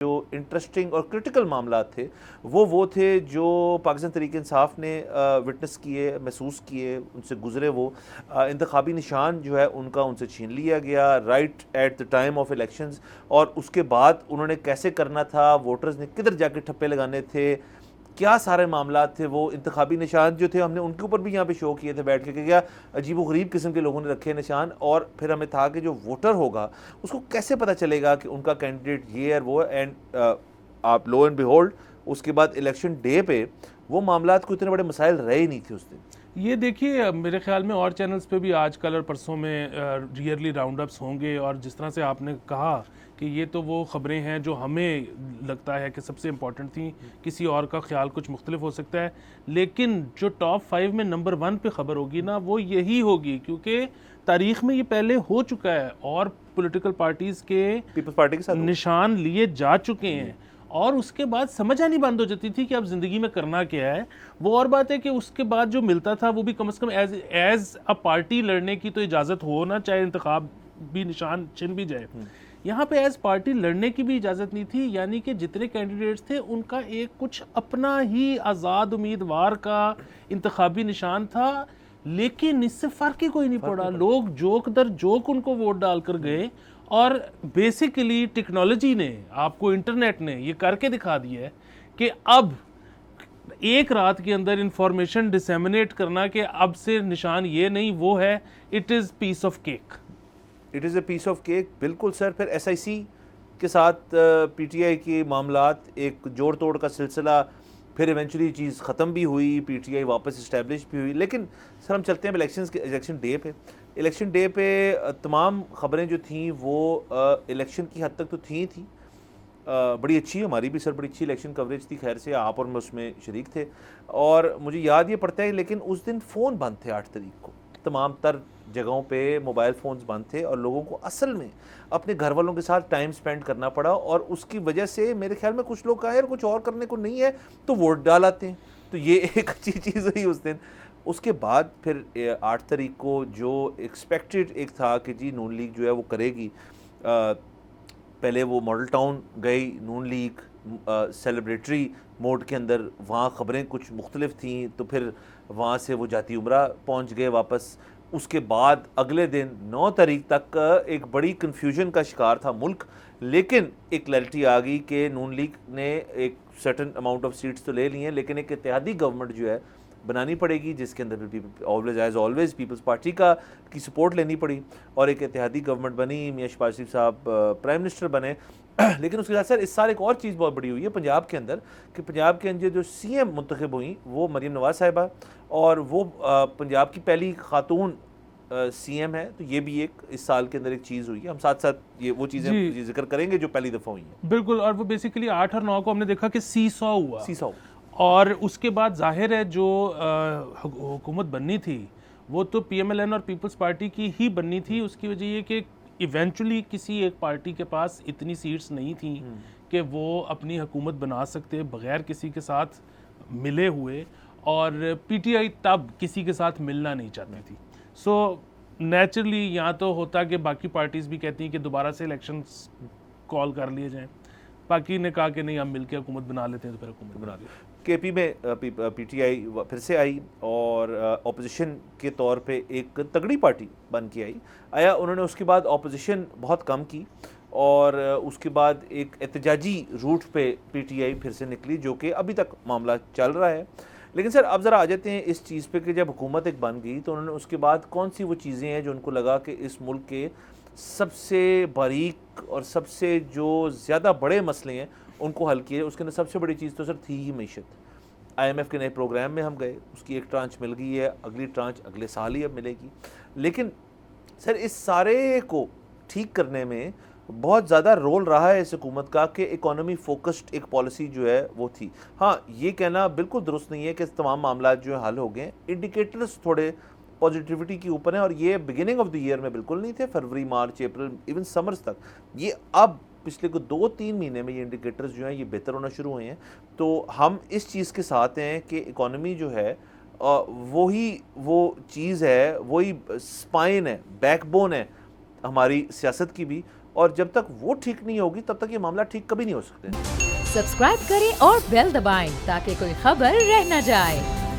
جو انٹرسٹنگ اور کرٹیکل معاملات تھے وہ تھے جو پاکستان تحریک انصاف نے وٹنس کیے، محسوس کیے، ان سے گزرے. وہ انتخابی نشان جو ہے ان کا ان سے چھین لیا گیا right at the time of elections, اور اس کے بعد انہوں نے کیسے کرنا تھا، ووٹرز نے کدھر جا کے ٹھپے لگانے تھے، کیا سارے معاملات تھے. وہ انتخابی نشان جو تھے ہم نے ان کے اوپر بھی یہاں پہ شو کیے تھے بیٹھ کے کہ کیا عجیب و غریب قسم کے لوگوں نے رکھے نشان، اور پھر ہمیں تھا کہ جو ووٹر ہوگا اس کو کیسے پتہ چلے گا کہ ان کا کینڈیڈیٹ یہ ہے وہ. اینڈ آپ لو اینڈ بیہولڈ اس کے بعد الیکشن ڈے پہ وہ معاملات کو اتنے بڑے مسائل رہے ہی نہیں تھے اس دن. یہ دیکھیے میرے خیال میں اور چینلز پہ بھی آج کل اور پرسوں میں ریئرلی راؤنڈ اپس ہوں گے، اور جس طرح سے آپ نے کہا کہ یہ تو وہ خبریں ہیں جو ہمیں لگتا ہے کہ سب سے امپورٹنٹ تھیں، کسی اور کا خیال کچھ مختلف ہو سکتا ہے، لیکن جو ٹاپ 5 میں نمبر 1 پہ خبر ہوگی نا وہ یہی ہوگی، کیونکہ تاریخ میں یہ پہلے ہو چکا ہے اور پولیٹیکل پارٹیز کے پیپلز پارٹی کے ساتھ نشان لیے جا چکے ہیں، اور اس کے بعد سمجھ آنی بند ہو جاتی تھی کہ اب زندگی میں کرنا کیا ہے. وہ اور بات ہے کہ اس کے بعد جو ملتا تھا وہ بھی کم از کم ایز اے پارٹی لڑنے کی تو اجازت ہو نا، چاہے انتخاب بھی نشان چھن بھی جائے. یہاں پہ ایز پارٹی لڑنے کی بھی اجازت نہیں تھی، یعنی کہ جتنے کینڈیڈیٹس تھے ان کا ایک کچھ اپنا ہی آزاد امیدوار کا انتخابی نشان تھا، لیکن اس سے فرق ہی کوئی نہیں پڑا. لوگ جوک در جوک ان کو ووٹ ڈال کر گئے، اور بیسیکلی ٹیکنالوجی نے، آپ کو انٹرنیٹ نے یہ کر کے دکھا دیا ہے کہ اب ایک رات کے اندر انفارمیشن ڈسیمنیٹ کرنا کہ اب سے نشان یہ نہیں وہ ہے، it is piece of cake. It is a piece of cake. بالکل سر. پھر ایس آئی سی کے ساتھ پی ٹی آئی کے معاملات ایک جوڑ توڑ کا سلسلہ، پھر ایونچولی چیز ختم بھی ہوئی، پی ٹی آئی واپس اسٹیبلش بھی ہوئی. لیکن سر ہم چلتے ہیں الیکشن ڈے پہ. الیکشن ڈے پہ تمام خبریں جو تھیں وہ الیکشن کی حد تک تو تھیں بڑی اچھی. ہماری بھی سر بڑی اچھی الیکشن کوریج تھی، خیر سے آپ اور میں اس میں شریک تھے، اور مجھے یاد یہ پڑتا ہے. لیکن اس دن فون بند تھے 8 تاریخ کو، تمام تر جگہوں پہ موبائل فونز بند تھے، اور لوگوں کو اصل میں اپنے گھر والوں کے ساتھ ٹائم سپینڈ کرنا پڑا. اور اس کی وجہ سے میرے خیال میں کچھ لوگ کہا یار کچھ اور کرنے کو نہیں ہے تو ووٹ ڈال آتے ہیں. تو یہ ایک اچھی چیز ہوئی اس دن. اس کے بعد پھر 8 تاریخ کو جو ایکسپیکٹڈ ایک تھا کہ جی نون لیگ جو ہے وہ کرے گی. پہلے وہ ماڈل ٹاؤن گئی نون لیگ سیلیبریٹری موڈ کے اندر، وہاں خبریں کچھ مختلف تھیں، تو پھر وہاں سے وہ جاتی عمرہ پہنچ گئے واپس. اس کے بعد اگلے دن 9 تاریخ تک ایک بڑی کنفیوژن کا شکار تھا ملک، لیکن ایک کلیئرٹی آ گئی کہ نون لیگ نے ایک سرٹن اماؤنٹ آف سیٹس تو لے لی ہیں، لیکن ایک اتحادی گورنمنٹ جو ہے بنانی پڑے گی، جس کے اندر آلویز پیپلز پارٹی کی سپورٹ لینی پڑی، اور ایک اتحادی گورنمنٹ بنی. میاں شہباز شریف صاحب پرائم منسٹر بنے. لیکن اس کے ساتھ سر اس سال ایک اور چیز بہت بڑی ہوئی ہے پنجاب کے اندر، کہ پنجاب کے اندر جو سی ایم منتخب ہوئیں وہ مریم نواز صاحبہ، اور وہ پنجاب کی پہلی خاتون سی ایم ہے. تو یہ بھی ایک اس سال کے اندر ایک چیز ہوئی ہے. ہم ساتھ ساتھ یہ وہ چیزیں ذکر کریں گے جو پہلی دفعہ ہوئی ہیں. بالکل. اور وہ بیسیکلی 8 اور 9 کو ہم نے دیکھا کہ سی سو ہوا، اور اس کے بعد ظاہر ہے جو حکومت بننی تھی وہ تو پی ایم ایل این اور پیپلز پارٹی کی ہی بننی تھی. اس کی وجہ یہ کہ ایونچولی کسی ایک پارٹی کے پاس اتنی سیٹس نہیں تھیں کہ وہ اپنی حکومت بنا سکتے بغیر کسی کے ساتھ ملے ہوئے، اور پی ٹی آئی تب کسی کے ساتھ ملنا نہیں چاہتی تھی. سو نیچرلی یہاں تو ہوتا کہ باقی پارٹیز بھی کہتی ہیں کہ دوبارہ سے الیکشنز کال کر لیے جائیں. باقی نے کہا کہ نہیں ہم مل کے حکومت بنا لیتے ہیں، تو پھر حکومت بنا لی. کے پی میں پی ٹی آئی پھر سے آئی، اور اپوزیشن کے طور پہ ایک تگڑی پارٹی بن کے آیا. انہوں نے اس کے بعد اپوزیشن بہت کم کی، اور اس کے بعد ایک احتجاجی روٹ پہ پی ٹی آئی پھر سے نکلی، جو کہ ابھی تک معاملہ چل رہا ہے. لیکن سر اب ذرا آ جاتے ہیں اس چیز پہ کہ جب حکومت ایک بن گئی تو انہوں نے اس کے بعد کون سی وہ چیزیں ہیں جو ان کو لگا کہ اس ملک کے سب سے باریک اور سب سے جو زیادہ بڑے مسئلے ہیں ان کو حل کیے. اس کے اندر سب سے بڑی چیز تو سر تھی ہی معیشت. آئی ایم ایف کے نئے پروگرام میں ہم گئے، اس کی ایک ٹرانچ مل گئی ہے، اگلی ٹرانچ اگلے سال ہی اب ملے گی. لیکن سر اس سارے کو ٹھیک کرنے میں بہت زیادہ رول رہا ہے اس حکومت کا کہ اکانومی فوکسڈ ایک پالیسی جو ہے وہ تھی. ہاں یہ کہنا بالکل درست نہیں ہے کہ تمام معاملات جو ہیں حل ہو گئے. انڈیکیٹرز تھوڑے پازیٹیوٹی کی اوپر ہیں، اور یہ بگننگ آف دی ایئر میں بالکل نہیں تھے. فروری، مارچ، اپریل، ایون سمرز تک. یہ اب پچھلے کو 2-3 مہینے میں یہ انڈیکیٹرز جو ہیں یہ بہتر ہونا شروع ہوئے ہیں. تو ہم اس چیز کے ساتھ ہیں کہ اکانومی جو ہے وہی وہ چیز ہے، وہی سپائن ہے، بیک بون ہے ہماری سیاست کی بھی، اور جب تک وہ ٹھیک نہیں ہوگی تب تک یہ معاملہ ٹھیک کبھی نہیں ہو سکتے. سبسکرائب کریں اور بیل دبائیں تاکہ کوئی خبر رہ نہ جائے.